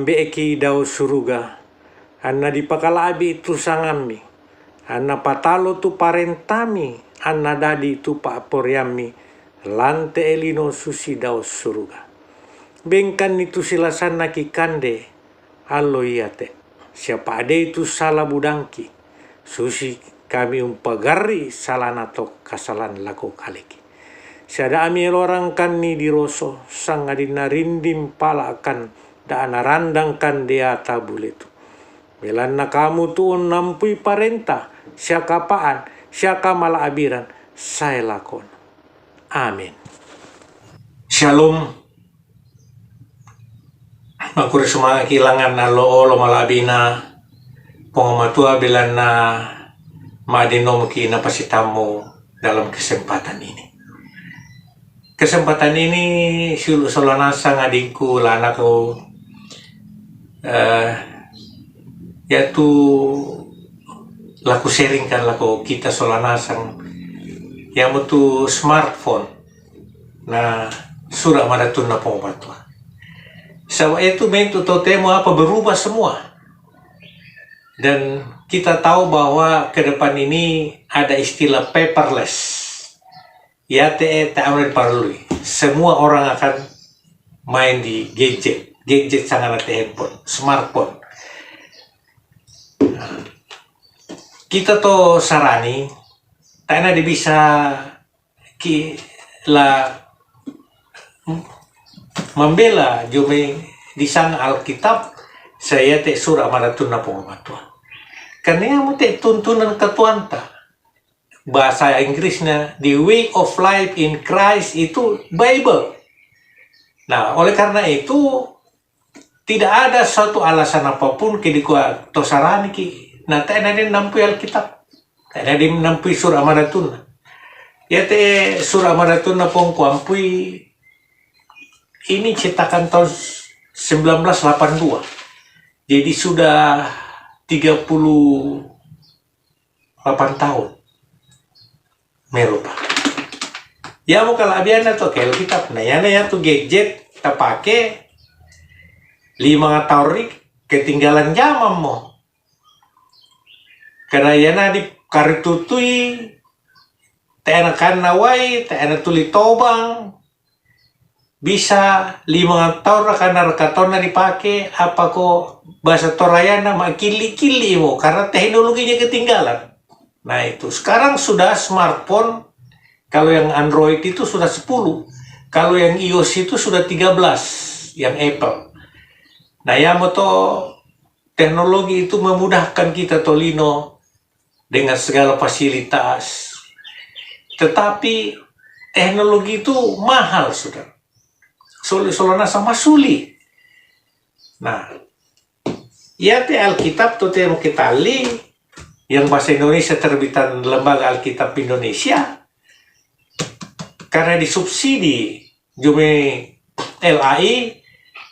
mambeeki daw suruga, anna dipakalabi itu sangami, anna patalo tu parentami, anna dadi tu paaporiami, lante elino susi daw suruga. Bengkan itu silasan naki kande, allo iate, siapa ade itu salah budangki, susi kami umpagari salana to kasalan lako kaliki. Siada ami orang kan ni diroso, sang adina rindim pala akan dana randang kan dia tabule tu. Belana kamu tu nampui parenta, siaka paan, siaka mala abiran, saya lakon. Amin. Shalom. Makure semua kilangan alo malabina, pengamatua belana madino mukina pasitamu dalam kesempatan ini. Kesempatan ini sulu solanasa ngadingku lanaku yaitu laku sharing kan laku kita solanasang yang butuh smartphone na surah madatun na pengobatuan. So itu bentuk totemo apa berubah semua. Dan kita tahu bahwa ke depan ini ada istilah paperless. Ya tak perlu. Semua orang akan main di gadget sangat handphone, smartphone. Kita to sarani, tak ada bisa membela jume di sang Alkitab saya te surah maratun na pengobatuan. Karena yang te tuntunan ketuanta. Bahasa Inggrisnya the way of life in Christ itu Bible. Nah, oleh karena itu tidak ada suatu alasan apapun kedikua tosarani ki. Nah, tak ada nampui Alkitab. Tak ada nampui surah maratun. Ya te surah maratun na pongku ampui ini cetakan tahun 1982. Jadi sudah 38 tahun. Merupa. Ya mau kalau abiana tuh kalau kita penayana ya tuh gadget kita pakai 5 tahun ketinggalan zaman mo. Karena ya na di karitutui tak kan nawai tak tuli tobang bisa 5 tahun karena rekatona dipakai apa kok bahasa Torayana makili-kili mo karena teknologinya ketinggalan. Nah itu sekarang sudah smartphone, kalau yang Android itu sudah 10, kalau yang iOS itu sudah 13, yang Apple. Nah ya moto teknologi itu memudahkan kita tolino dengan segala fasilitas. Tetapi teknologi itu mahal sudah. Solana sama suli. Nah, ya te Alkitab tuh temu kita li yang bahasa Indonesia terbitan Lembaga Alkitab Indonesia karena disubsidi jume LAI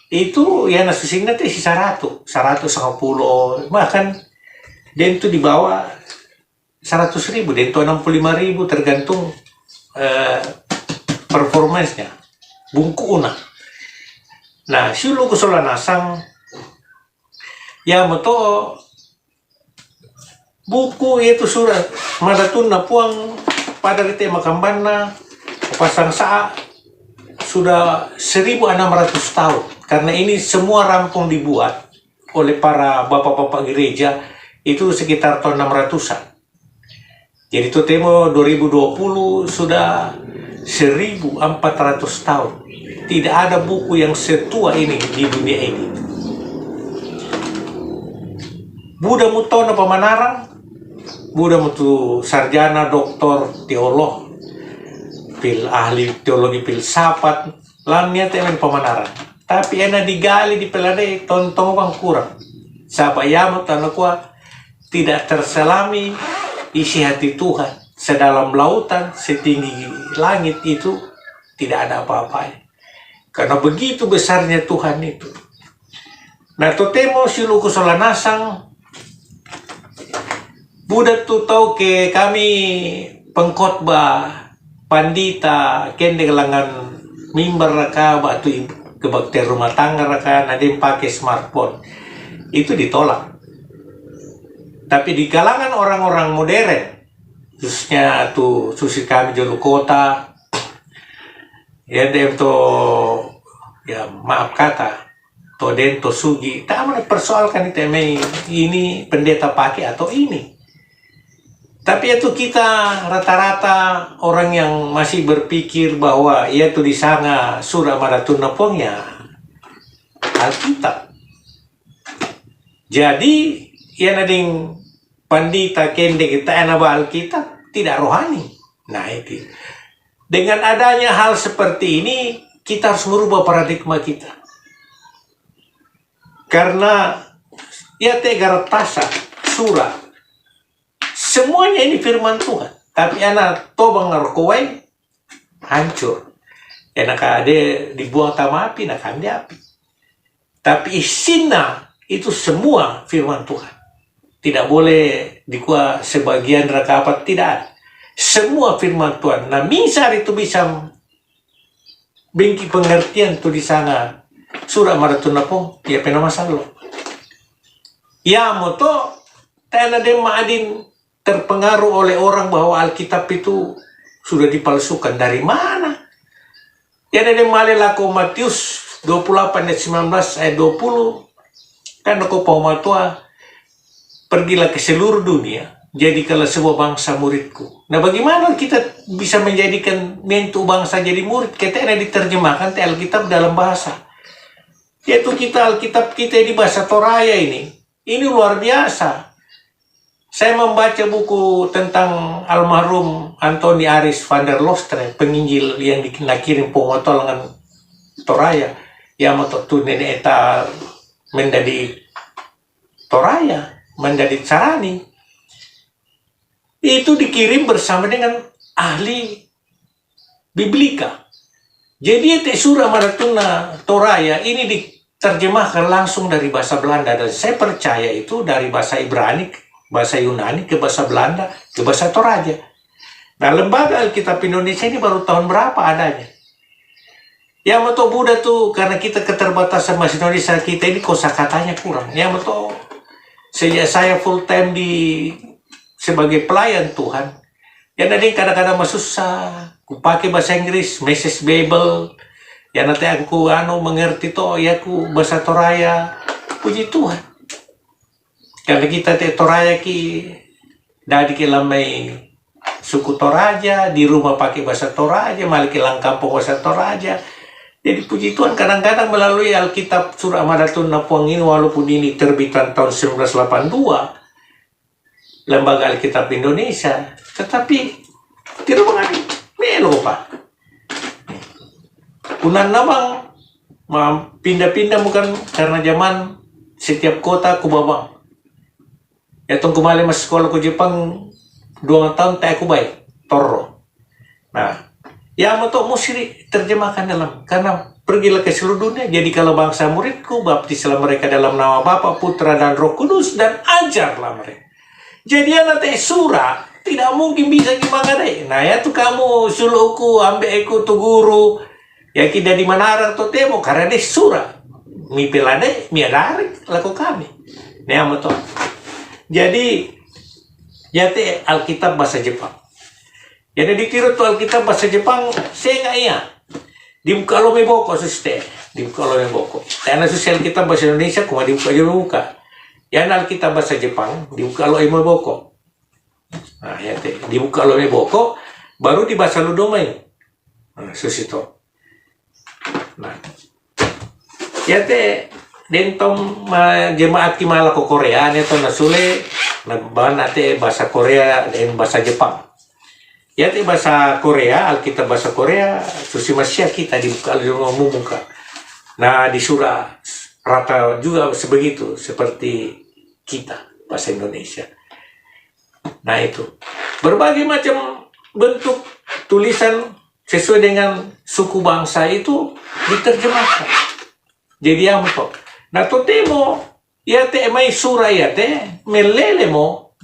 itu ya nasusingnya teh si 150 bahkan dan itu di bawah 100.000 dan itu 65.000 tergantung performance-nya bungkuna. Nah silu kusolanasang ya moto buku itu surat madatun na puang pada kita makambana pasang saa sudah 1.600 tahun karena ini semua rampung dibuat oleh para bapak-bapak gereja itu sekitar tahun 600-an. Jadi itu temo 2020 sudah 1.400 tahun. Tidak ada buku yang setua ini di dunia ini. Buddha mutau na pamanarang Buddha mutu sarjana, doktor, teolog, ahli teologi filsafat, lamnya temen pemanaran. Tapi enak digali di pelade, tontong bang kurang. Siapa yamat anak kuat tidak terselami isi hati Tuhan. Sedalam lautan, setinggi langit itu tidak ada apa-apa. Karena begitu besarnya Tuhan itu. Nah, totemo silu kusolanasang Buddha tu tahu ke kami pengkhotbah pandita kende kelangan mimbar raka batu kebaktian rumah tangga kan, ada yang pakai smartphone. Itu ditolak. Tapi di kalangan orang-orang modern, khususnya tuh susi kami jolu kota, ya dem to, ya maaf kata, to den to sugi, tak mana persoalkan itu ini pendeta pakai atau ini. Tapi itu kita rata-rata orang yang masih berpikir bahwa ia tuh di sana surah maratuna pongnya Alkitab. Jadi ia nading pandita kende kita anaba Alkitab tidak rohani. Nah itu. Dengan adanya hal seperti ini kita harus merubah paradigma kita. Karena ia tegaratasa surah. Semuanya ini firman Tuhan. Tapi anak tobang ngarokowai hancur. Enak ada dibuang tama api, nak andi api. Tapi isinya itu semua firman Tuhan. Tidak boleh dikuah sebagian rakapat, tidak ada. Semua firman Tuhan. Nah, misal itu bisa bengki pengertian tuh di sana. Surah maratuna pong, ya pena masalah. Ya moto, tanah dem adin terpengaruh oleh orang bahwa Alkitab itu sudah dipalsukan. Dari mana? Ya dari malelako Matius 28 ayat 19 ayat 20. Kan aku paumatua, pergilah ke seluruh dunia, jadikanlah sebuah bangsa muridku. Nah bagaimana kita bisa menjadikan mentu bangsa jadi murid? Kita ini diterjemahkan te Alkitab dalam bahasa. Yaitu Alkitab kita di bahasa Toraya ini. Ini luar biasa. Saya membaca buku tentang almarhum Antoni Aris van der Lostre, penginjil yang dikirim pengotolangan Toraya. Yang mau nenek eta menjadi Toraya, menjadi Carani. Itu dikirim bersama dengan ahli Biblika. Jadi itu surah maratuna Toraya ini diterjemahkan langsung dari bahasa Belanda. Dan saya percaya itu dari bahasa Ibrani, bahasa Yunani ke bahasa Belanda, ke bahasa Toraja. Nah, lembaga Alkitab Indonesia ini baru tahun berapa adanya? Ya, betul Buddha tuh, karena kita keterbatasan bahasa Indonesia kita ini kosakatanya kurang. Ya, betul. Sejak saya full time sebagai pelayan Tuhan, ya nanti kadang-kadang susah. Aku pakai bahasa Inggris, Message Bible. Ya nanti aku mengerti toh, ya aku bahasa Toraya. Puji Tuhan. Karena kita Toraya dari kelamai suku Toraja, di rumah pakai bahasa Toraja, malah kelang kampung bahasa Toraja. Jadi puji Tuhan kadang-kadang melalui Alkitab surah maratuna pong ini, walaupun ini terbitan tahun 1982, Lembaga Alkitab Indonesia, tetapi tidak mengalami melo pak. Kunan nabang pindah-pindah bukan karena zaman setiap kota kubabang. Ya tong kembali masuk sekolah ke Jepang 2 tahun tak aku baik Toro. Nah, ya untuk mesti terjemahkan dalam, karena pergilah ke seluruh dunia, jadi kalau bangsa muridku, baptislah mereka dalam nama Bapa, Putra dan Roh Kudus, dan ajarlah mereka. Jadi anak surah tidak mungkin bisa gimana deh. Nah ya tuh kamu suluku ambil aku tuh guru ya kita di Manara tuh temo karena deh surah mi pelade mi adari laku kami. Nah betul. Jadi, yaitu Alkitab bahasa Jepang. Jadi ditiru tuh Alkitab bahasa Jepang, saya nggak iya. Dibuka lo meboko suste, dibuka lo meboko. Karena sosial kita bahasa Indonesia, cuma dibuka aja buka. Ya Alkitab bahasa Jepang, dibuka lo meboko. Nah, ya dibuka lo meboko, baru di bahasa Ludomai. Nah, susito. Nah, ya dentong jemaat kimala ko Korea neto nasule naban ate bahasa Korea dan bahasa Jepang. Ya te bahasa Korea, Alkitab bahasa Korea, susi masya kita dibuka muka. Nah di surah rata juga sebegitu seperti kita bahasa Indonesia. Nah itu berbagai macam bentuk tulisan sesuai dengan suku bangsa itu diterjemahkan. Jadi yang betul. Nah, temo ya te mai surah ya te melele mo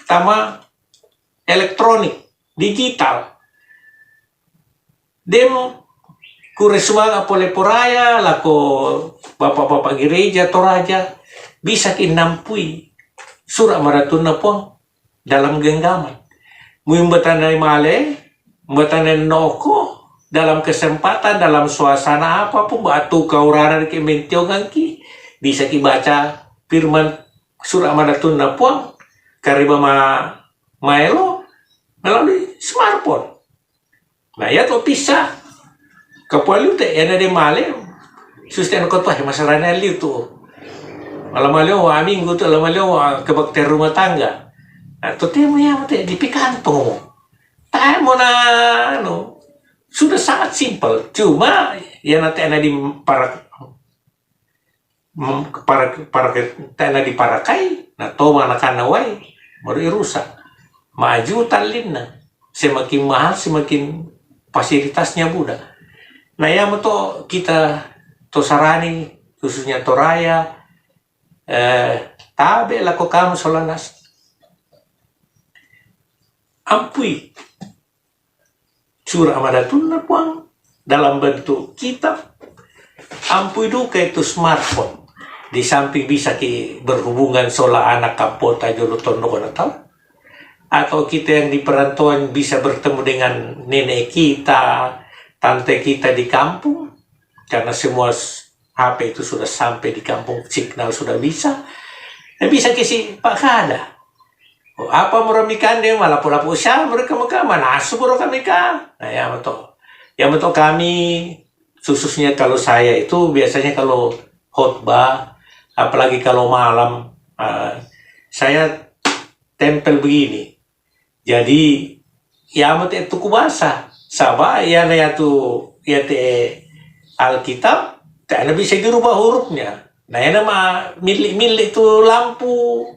tama elektronik digital. Dem Kure sumanga pole poraya lako bapak-bapak gereja toraja bisa kinampui sura maratun na puang dalam genggaman. Mumbatanay male, mumbatanay noko dalam kesempatan, dalam suasana apapun, batu kaurana ke mentiogan ki bisa kibaca firman sura maratun na puang kariba maelo melalui smartphone. Nah ya to bisa kapal te ena de male susten ko to masarana liu tu malam malio wa minggu tu malam malio wa ke bakter rumah tangga. Nah to temo ya te di pikanto ta mo na no sudah sangat simpel, cuma ya nanti ena di para tena di parakai na to mana wai baru rusak maju talin na semakin mahal semakin fasilitasnya mudah. Nah ya to kita to sarani khususnya toraya tabe lako kamu solanas ampui surah maratun na puang dalam bentuk kitab ampui duka itu smartphone di samping bisa berhubungan sola anak kapota jolo tondo na tahu atau kita yang di perantauan bisa bertemu dengan nenek kita, tante kita di kampung, karena semua HP itu sudah sampai di kampung, signal sudah bisa. Nah, bisa kisi Pak Kada. Oh, apa meremikan dia malah pola usaha mereka mana asu kami kah? Nah ya betul kami khususnya kalau saya itu biasanya kalau khotbah, apalagi kalau malam, saya tempel begini. Jadi ya mate itu kubasa sabah ya na tu ya te Alkitab tak ada bisa dirubah hurufnya. Nah ya nama milik itu lampu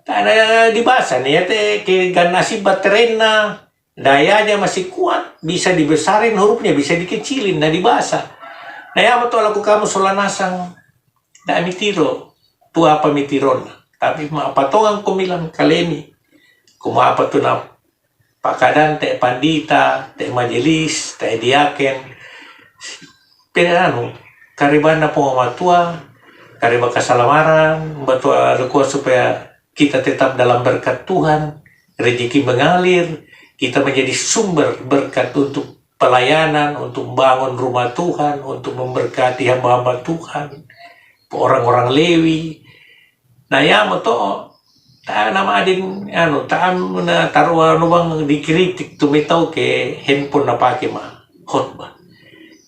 tak ada dibasa nih ya te ke ganasi baterainya dayanya masih kuat bisa dibesarin hurufnya bisa dikecilin nah dibasa. Nah ya betul aku kamu solanasang dak mitiro tu apa mitiron tapi apa tongang kumilang kalemi kuma apa tu na pakadan te pandita te majelis te diaken penanu kariban na pengamatua kariba kasalamaran batua rekuat supaya kita tetap dalam berkat Tuhan rezeki mengalir kita menjadi sumber berkat untuk pelayanan untuk membangun rumah Tuhan untuk memberkati hamba-hamba Tuhan orang-orang Lewi nah ya moto tak nama adin tak taruh bang dikritik tu metau ke handphone na pakai mah khotbah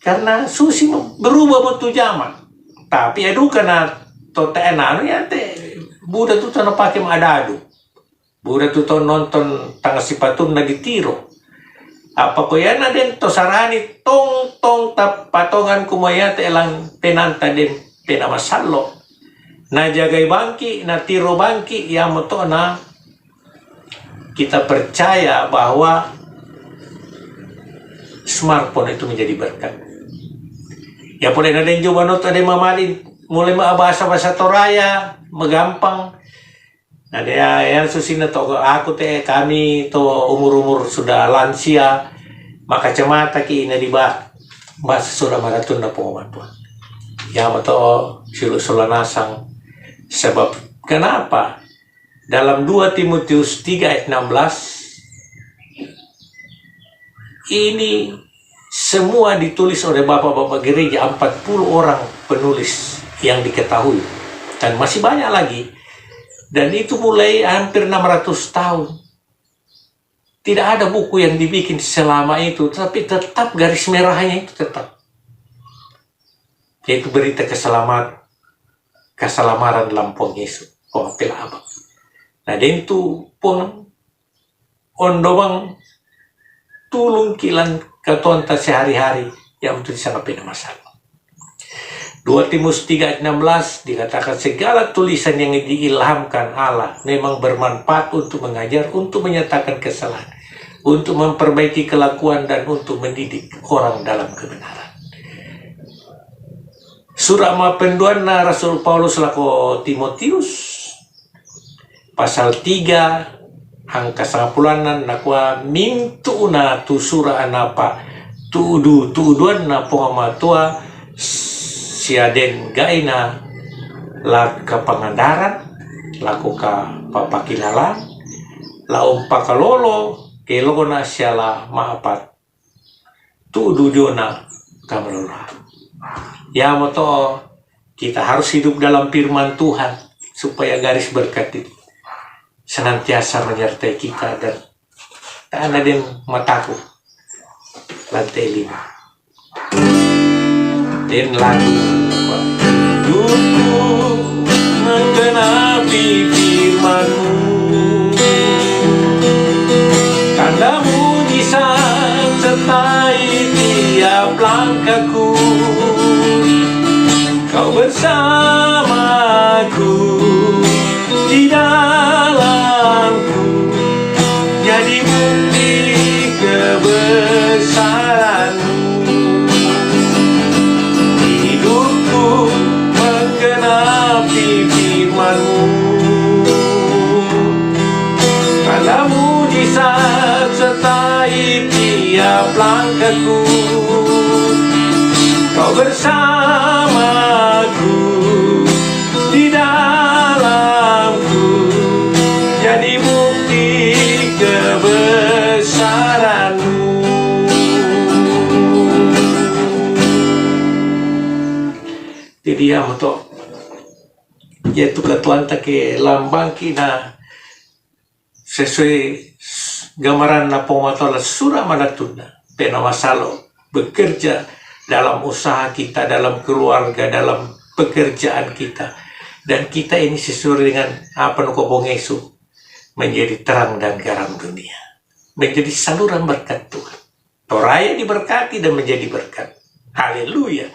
karena susi berubah bentuk zaman tapi adu karena to ya te budak tu na pakai mah adadu budak tu nonton tangga sipatun na ditiro apa ko yan na den to sarani tong patongan kumaya te elang penanta den penamasallo na jagai bangki, na tiro bangki yang moto na kita percaya bahwa smartphone itu menjadi berkat. Ya boleh ada yang coba not ada mamalin mulai bahasa toraya megampang. Ada yang susina to aku teh kami to umur sudah lansia maka cemata ki ina di bahasa surah maratun na pengumuman. Ya moto silu solanasang sebab kenapa dalam 2 Timotius 3 ayat 16 ini semua ditulis oleh bapak-bapak gereja 40 orang penulis yang diketahui dan masih banyak lagi dan itu mulai hampir 600 tahun tidak ada buku yang dibikin selama itu tapi tetap garis merahnya itu tetap yaitu berita keselamaran lampung Yesus. Oh, pila apa? Nah, dan itu pun ondobang tulung kilan ketonta sehari-hari yang untuk sangat pina masalah. 2 Timotius 3 ayat 16 dikatakan segala tulisan yang diilhamkan Allah memang bermanfaat untuk mengajar, untuk menyatakan kesalahan, untuk memperbaiki kelakuan dan untuk mendidik orang dalam kebenaran. Surah penduan na Rasul Paulus lako Timotius pasal 3 angka 10 nakwa mintu na tu surah anapa tuduan na pongamatua siaden gaina la ka pangandaran laku ka papakilala la pakalolo kelogo na siala maapat tududona kamelola. Ya moto kita harus hidup dalam firman Tuhan supaya garis berkat itu senantiasa menyertai kita dan tak ada yang mataku. Lantai 5 dan lagu hidupku menggenapi firman-Mu, tanda mujizat sertai tiap langkahku. Kau bersamaku di dalamku, jadi bukti kebesaran-Mu. Hidupku menggenapi firman-Mu, tanda mujizat sertai tiap langkahku. Kau bersamaku di dalamku, jadi bukti kebesaran-Mu. Jadi ya moto yaitu ketuan ke lambang kina sesuai gambaran na pomatola surah manatuna pena masalo bekerja dalam usaha kita, dalam keluarga, dalam pekerjaan kita, dan kita ini sesuai dengan apa nukobong Yesus menjadi terang dan garam dunia, menjadi saluran berkat Tuhan. Toraya diberkati dan menjadi berkat. Haleluya.